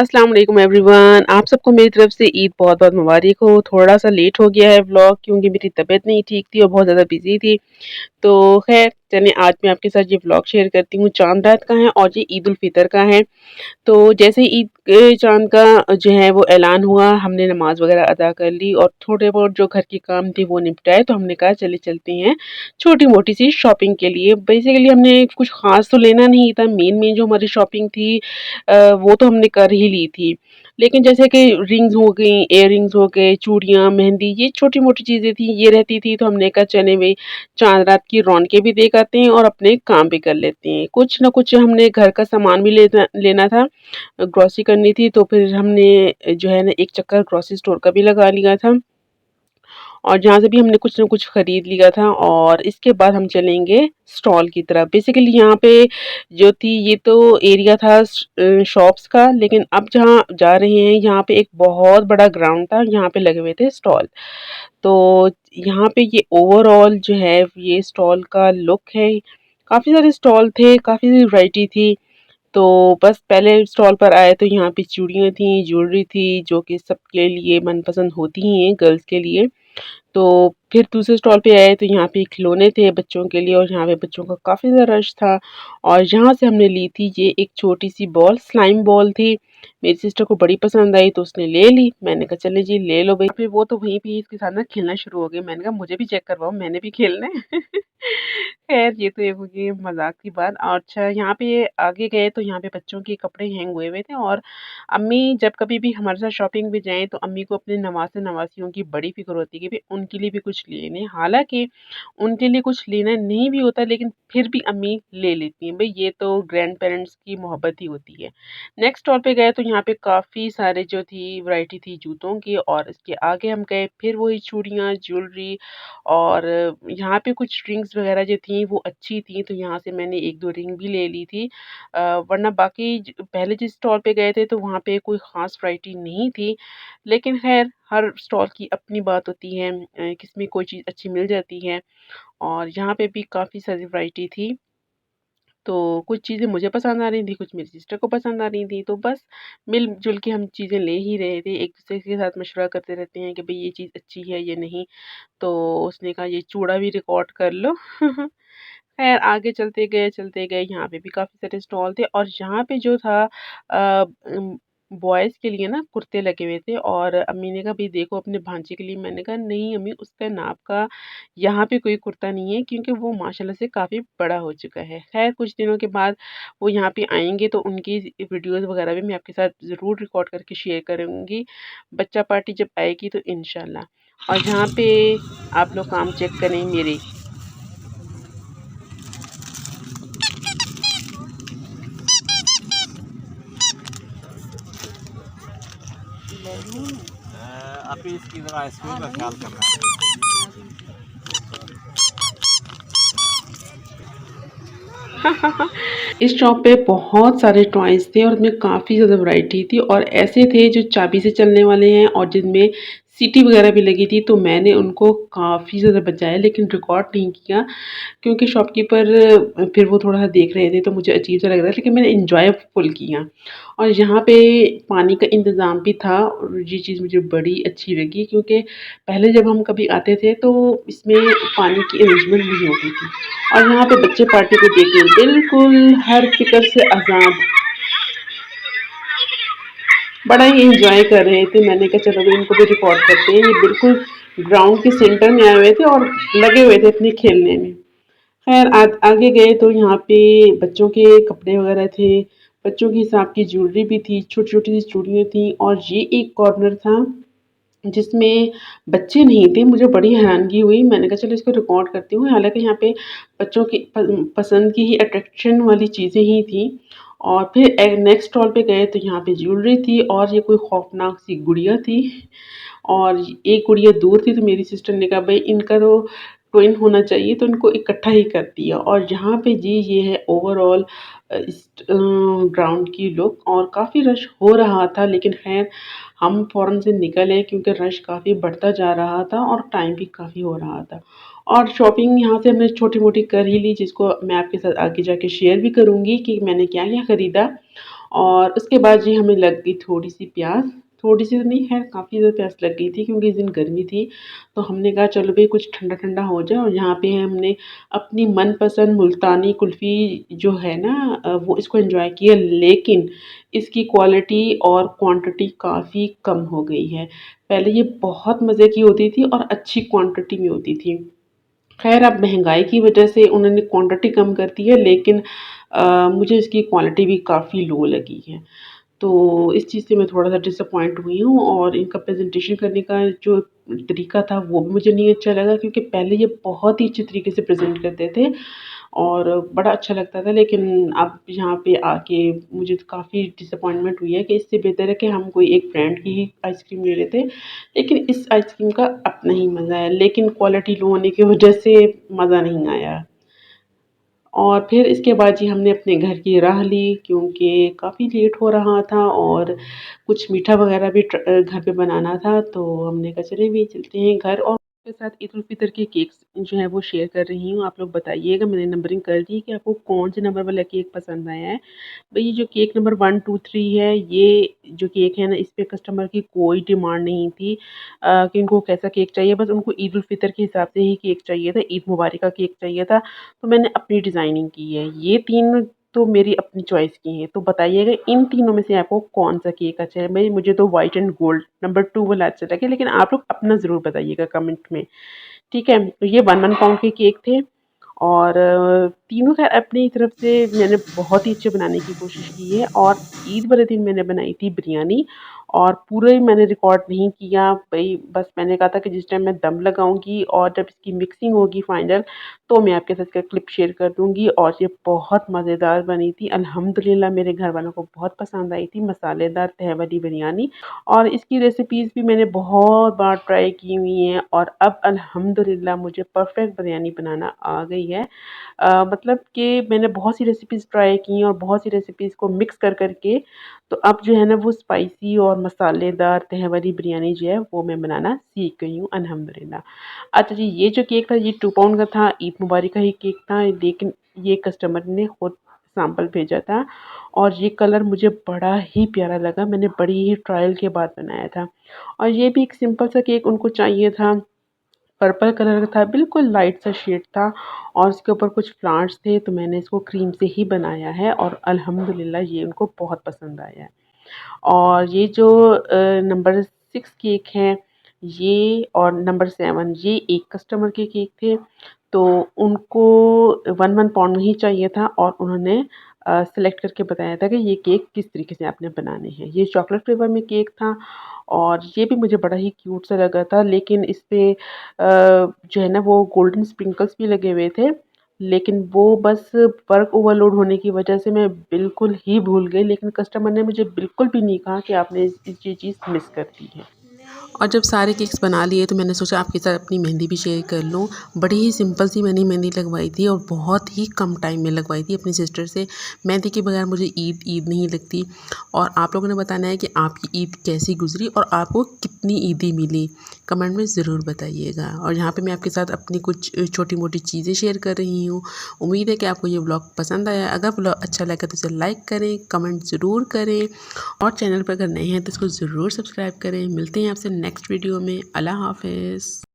अस्सलाम वालेकुम एवरीवन। आप सबको मेरी तरफ से ईद बहुत-बहुत मुबारक हो। थोड़ा-सा लेट हो गया है व्लॉग क्योंकि मेरी तबीयत नहीं ठीक थी और बहुत ज़्यादा बिज़ी थी। तो ख़ैर चलें आज मैं आपके साथ ये व्लॉग शेयर करती हूँ। चाँद रात का है और ये ईद उल फ़ितर का है। तो जैसे ईद के चाँद का जो है वो ऐलान हुआ, हमने नमाज़ वग़ैरह अदा कर ली और थोड़े बहुत जो घर के काम थे वो निपटाए, तो हमने कहा चले चलते हैं छोटी-मोटी सी शॉपिंग के लिए। बेसिकली हमने कुछ ख़ास तो लेना नहीं था, मेन जो हमारी शॉपिंग थी वो तो हमने कर ही ली थी। लेकिन जैसे कि रिंग्स हो गई, इयररिंग्स हो गए, चूड़ियाँ, मेहंदी ये छोटी-मोटी चीज़ें थी, ये रहती थी तो हमने कहा चलें भई चाँद रात की रौनकें भी देख आते हैं और अपने काम भी कर लेते हैं। कुछ न कुछ हमने घर का सामान भी लेना था, ग्रॉसरी करनी थी तो फिर हमने जो है ना एक चक्कर ग्रॉसरी स्टोर का भी लगा लिया था और जहाँ से भी हमने कुछ न कुछ खरीद लिया था और इसके बाद हम चलेंगे स्टॉल की तरफ। बेसिकली यहाँ पे जो थी ये तो एरिया था शॉप्स का, लेकिन अब जहाँ जा रहे हैं यहाँ पे एक बहुत बड़ा ग्राउंड था, यहाँ पे लगे हुए थे स्टॉल। तो यहाँ पे ये ओवरऑल जो है ये स्टॉल का लुक है। काफ़ी सारे स्टॉल थे, काफ़ी सारी वैरायटी थी। तो बस पहले स्टॉल पर आए तो यहाँ पे चूड़ियाँ थी, ज्वेलरी थी जो कि सबके लिए मनपसंद होती ही हैं गर्ल्स के लिए। तो फिर दूसरे स्टॉल पे आए तो यहाँ पे खिलौने थे बच्चों के लिए और यहाँ पे बच्चों का काफ़ी ज़्यादा रश था और यहाँ से हमने ली थी ये एक छोटी-सी बॉल, स्लाइम बॉल थी। मेरी सिस्टर को बड़ी पसंद आई तो उसने ले ली। मैंने कहा चलें जी ले लो भई। फिर वो तो वहीं पे ही इसके साथ ना खेलना शुरू हो गई। मैंने कहा मुझे भी चेक करवाओ, मैंने भी खेलना है। खैर ये तो एक हो गई मज़ाक की बात। और अच्छा यहाँ पे आगे गए तो यहाँ पे बच्चों के कपड़े हैंग हुए हुए थे और अम्मी जब कभी भी हमारे साथ शॉपिंग पे जाएँ तो अम्मी को अपने नवासे-नवासियों की बड़ी फ़िक्र होती है कि भई उनके लिए भी कुछ लेने। हालाँकि उनके लिए कुछ लेना नहीं भी होता लेकिन फिर भी अम्मी ले लेती हैं। भई ये तो ग्रैंड पेरेंट्स की मोहब्बत ही होती है। नेक्स्ट स्टॉल पे गए तो यहाँ पे काफ़ी सारे जो थी वैरायटी थी जूतों की और इसके आगे हम गए फिर वही चूड़ियाँ, ज्वेलरी और यहाँ पे कुछ रिंग्स वग़ैरह जो थी वो अच्छी थी तो यहाँ से मैंने 1-2 रिंग भी ले ली थी। वरना बाकी पहले जिस स्टॉल पे गए थे तो वहाँ पे कोई ख़ास वैरायटी नहीं थी। लेकिन ख़ैर हर स्टॉल की अपनी बात होती है, किसमें कोई चीज़ अच्छी मिल जाती है और यहाँ पे भी काफ़ी सारी वैरायटी थी। तो कुछ चीज़ें मुझे पसंद आ रही थी, कुछ मेरी सिस्टर को पसंद आ रही थी, तो बस मिल-जुल के हम चीज़ें ले ही रहे थे। एक-दूसरे के साथ मशवरा करते रहते हैं कि भई ये चीज़ अच्छी है, ये नहीं। तो उसने कहा ये चूड़ा भी रिकॉर्ड कर लो। ख़ैर आगे चलते गए यहाँ पे भी काफ़ी सारे स्टॉल थे और यहाँ पे जो था बॉयज़ के लिए ना कुर्ते लगे हुए थे और अम्मी ने कहा भई देखो अपने भांजे के लिए। मैंने कहा नहीं अम्मी उसका नाप का यहाँ पे कोई कुर्ता नहीं है क्योंकि वो माशाल्लाह से काफ़ी बड़ा हो चुका है। ख़ैर कुछ दिनों के बाद वो यहाँ पे आएँगे तो उनकी वीडियोज़ वग़ैरह भी मैं आपके साथ ज़रूर रिकॉर्ड करके शेयर करूँगी। बच्चा पार्टी जब आएगी तो इंशाल्लाह। और यहाँ पे आप लोग काम चेक करें मेरे। अभी इसकी ज़रा आइसक्रीम का ख्याल करना है। इस शॉप पे बहुत सारे टॉयज़ थे और उसमें काफ़ी ज़्यादा वैरायटी थी और ऐसे थे जो चाबी से चलने वाले हैं और जिनमें सीटी वगैरह भी लगी थी, तो मैंने उनको काफ़ी ज़्यादा बचाया लेकिन रिकॉर्ड नहीं किया क्योंकि शॉपकीपर फिर वो थोड़ा-सा देख रहे थे तो मुझे अजीब-सा लग रहा था लेकिन मैंने एन्जॉय फुल किया। और यहाँ पे पानी का इंतज़ाम भी था और ये चीज़ मुझे बड़ी अच्छी लगी क्योंकि पहले जब हम कभी आते थे तो इसमें पानी की अरेंजमेंट नहीं होती थी। और यहाँ पे बच्चे पार्टी को देखिए बिल्कुल हर फ़िक्र से आज़ाद, बड़ा ही एन्जॉय कर रहे थे। मैंने कहा चलो भई इनको भी रिकॉर्ड करते हैं। ये बिल्कुल ग्राउंड के सेंटर में आए हुए थे और लगे हुए थे अपने खेलने में। खैर आगे गए तो यहाँ पे बच्चों के कपड़े वगैरह थे, बच्चों के हिसाब की ज्वेलरी भी थी, छोटी-छोटी सी चूड़ियाँ थी और ये एक कॉर्नर था जिसमें बच्चे नहीं थे। मुझे बड़ी हैरानगी हुई, मैंने कहा चलो इसको रिकॉर्ड करती हूँ। हालाँकि यहाँ पे बच्चों की पसंद की ही अट्रैक्शन वाली चीज़ें ही थी और फिर नेक्स्ट स्टॉल पे गए तो यहाँ पे ज्वेलरी थी और ये कोई खौफनाक सी गुड़िया थी और एक गुड़िया दूर थी तो मेरी सिस्टर ने कहा भई इनका तो ट्विन होना चाहिए तो इनको इकट्ठा ही कर दिया। और यहाँ पे जी ये है ओवरऑल इस ग्राउंड की लुक और काफ़ी रश हो रहा था लेकिन ख़ैर हम फ़ौरन से निकल आए क्योंकि रश काफ़ी बढ़ता जा रहा था और टाइम भी काफ़ी हो रहा था। और शॉपिंग यहाँ से हमने छोटी-मोटी कर ही ली जिसको मैं आपके साथ आगे जाके शेयर भी करूँगी कि मैंने क्या-क्या खरीदा। और उसके बाद जी हमें लग गई थोड़ी-सी प्यास, थोड़ी-सी तो नहीं ख़ैर काफ़ी ज़्यादा प्यास लग गई थी क्योंकि इस दिन गर्मी थी। तो हमने कहा चलो भई कुछ ठंडा-ठंडा हो जाए और यहाँ पे हमने अपनी मनपसंद मुल्तानी कुल्फ़ी जो है ना वो इसको एन्जॉय किया, लेकिन इसकी क्वालिटी और क्वांटिटी काफ़ी कम हो गई है। पहले ये बहुत मज़े की होती थी और अच्छी क्वांटिटी में होती थी। ख़ैर अब महँगाई की वजह से उन्होंने क्वांटिटी कम कर दी है, लेकिन मुझे इसकी क्वालिटी भी काफ़ी लो लगी है। तो इस चीज़ से मैं थोड़ा-सा डिसअपॉइंट हुई हूँ और इनका प्रेज़ेंटेशन करने का जो तरीका था वो भी मुझे नहीं अच्छा लगा क्योंकि पहले ये बहुत ही अच्छे तरीके से प्रेज़ेंट करते थे और बड़ा अच्छा लगता था। लेकिन अब यहाँ पे आके मुझे तो काफ़ी डिसअपॉइंटमेंट हुई है कि इससे बेहतर है कि हम कोई एक ब्रांड की ही आइसक्रीम ले लेते। लेकिन इस आइसक्रीम का अपना ही मज़ा है, लेकिन क्वालिटी लो होने की वजह से मज़ा नहीं आया। और फिर इसके बाद जी हमने अपने घर की राह ली क्योंकि काफ़ी लेट हो रहा था और कुछ मीठा वग़ैरह भी घर पे बनाना था, तो हमने कहा चलिए भई चलते हैं घर और के साथ ईद उल फ़ितर के केक्स जो है वो शेयर कर रही हूँ। आप लोग बताइएगा, मैंने नंबरिंग कर दी कि आपको कौन-से नंबर वाला केक पसंद आया है। भई ये जो केक नंबर 1, 2, 3 है, ये जो केक है ना इस पे कस्टमर की कोई डिमांड नहीं थी कि इनको कैसा केक चाहिए, बस उनको ईद उल फ़ितर के हिसाब से ही केक चाहिए था, ईद मुबारक का केक चाहिए था। तो मैंने अपनी डिज़ाइनिंग की है। ये 3 तो मेरी अपनी चॉइस की हैं। तो बताइएगा इन तीनों में से आपको कौन-सा केक अच्छा है? भई मुझे तो व्हाइट एंड गोल्ड नंबर 2 वाला अच्छा लगा, लेकिन आप लोग अपना ज़रूर बताइएगा कमेंट में। ठीक है? तो ये 1-1 पाउंड के केक थे और तीनों ख़ैर अपनी तरफ से मैंने बहुत ही अच्छे बनाने की कोशिश की है और ईद वाले दिन मैंने बनाई थी बिरयानी और पूरे मैंने रिकॉर्ड नहीं किया। भई बस मैंने कहा था कि जिस टाइम मैं दम लगाऊँगी और जब इसकी मिक्सिंग होगी फाइनल, तो मैं आपके साथ इसका क्लिप शेयर कर दूँगी और ये बहुत मज़ेदार बनी थी। अल्हम्दुलिल्लाह मेरे घर वालों को बहुत पसंद आई थी मसालेदार तह वाली बिरयानी और इसकी रेसिपीज़ भी मैंने बहुत बार ट्राई की हुई हैं और अब अल्हम्दुलिल्लाह मुझे परफ़ेक्ट बिरयानी बनाना आ गई है। मतलब कि मैंने बहुत सी रेसिपीज़ ट्राई की और बहुत सी रेसिपीज़ को मिक्स कर के तो अब जो है ना वो स्पाइसी और मसालेदार तह वाली बिरयानी जो है वो मैं बनाना सीख गई हूँ अल्हम्दुलिल्लाह। अच्छा जी, ये जो केक था ये 2 पाउंड का था, ईद मुबारक का ही केक था, लेकिन ये कस्टमर ने खुद सैंपल भेजा था और ये कलर मुझे बड़ा ही प्यारा लगा। मैंने बड़ी ही ट्रायल के बाद बनाया था और ये भी एक सिंपल सा केक उनको चाहिए था। पर्पल कलर का था, बिल्कुल लाइट सा शेड था और उसके ऊपर कुछ प्लांट्स थे, तो मैंने इसको क्रीम से ही बनाया है और अल्हम्दुलिल्लाह ये उनको बहुत पसंद आया है। और ये जो नंबर 6 केक है, ये और नंबर 7 ये एक कस्टमर के केक थे, तो उनको 1-1 पाउंड में ही चाहिए था और उन्होंने सेलेक्ट करके बताया था कि ये केक किस तरीके से आपने बनाने हैं। ये चॉकलेट फ्लेवर में केक था और ये भी मुझे बड़ा ही क्यूट सा लगा था, लेकिन इस पे जो है ना वो गोल्डन स्प्रिंकल्स भी लगे हुए थे, लेकिन वो बस वर्क ओवरलोड होने की वजह से मैं बिल्कुल ही भूल गई, लेकिन कस्टमर ने मुझे बिल्कुल भी नहीं कहा कि आपने ये चीज़ मिस कर दी है। और जब सारे केक्स बना लिए तो मैंने सोचा आपके साथ अपनी मेहंदी भी शेयर कर लूँ। बड़ी ही सिंपल सी मैंने मेहंदी लगवाई थी और बहुत ही कम टाइम में लगवाई थी अपनी सिस्टर से। मेहंदी के बगैर मुझे ईद नहीं लगती और आप लोगों ने बताना है कि आपकी ईद कैसी गुज़री और आपको कितनी ईदी मिली, कमेंट में ज़रूर बताइएगा। और यहाँ पे मैं आपके साथ अपनी कुछ छोटी-मोटी चीज़ें शेयर कर रही हूँ। उम्मीद है कि आपको ये व्लॉग पसंद आया। अगर व्लॉग अच्छा लगा तो इसे लाइक करें, कमेंट ज़रूर करें और चैनल पर अगर नए हैं तो इसको ज़रूर सब्सक्राइब करें। मिलते हैं आपसे नेक्स्ट वीडियो में। अल्लाह हाफ़िज़।